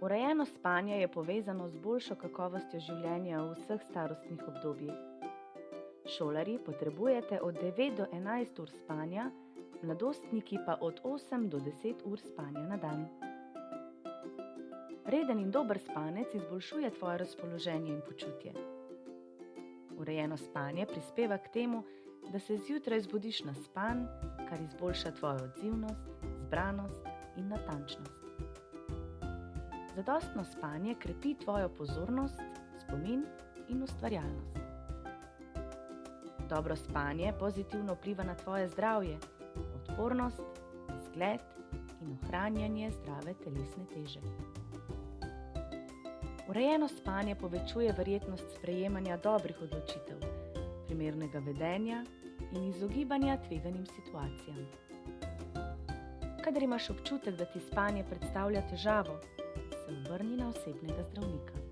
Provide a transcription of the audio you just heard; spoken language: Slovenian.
Urejeno spanje je povezano z boljšo kakovostjo življenja v vseh starostnih obdobjih. Šolarji potrebujete od 9 do 11 ur spanja, mladostniki pa od 8 do 10 ur spanja na dan. Reden in dober spanec izboljšuje tvoje razpoloženje in počutje. Urejeno spanje prispeva k temu, da se zjutraj zbudiš naspan, kar izboljša tvojo odzivnost, zbranost in natančnost. Zadostno spanje krepi tvojo pozornost, spomin in ustvarjalnost. Dobro spanje pozitivno vpliva na tvoje zdravje, odpornost, izgled in ohranjanje zdrave telesne teže. Urejeno spanje povečuje verjetnost sprejemanja dobrih odločitev, primernega vedenja in izogibanja tveganim situacijam. Kadar imaš občutek, da ti spanje predstavlja težavo, se obrni na osebnega zdravnika.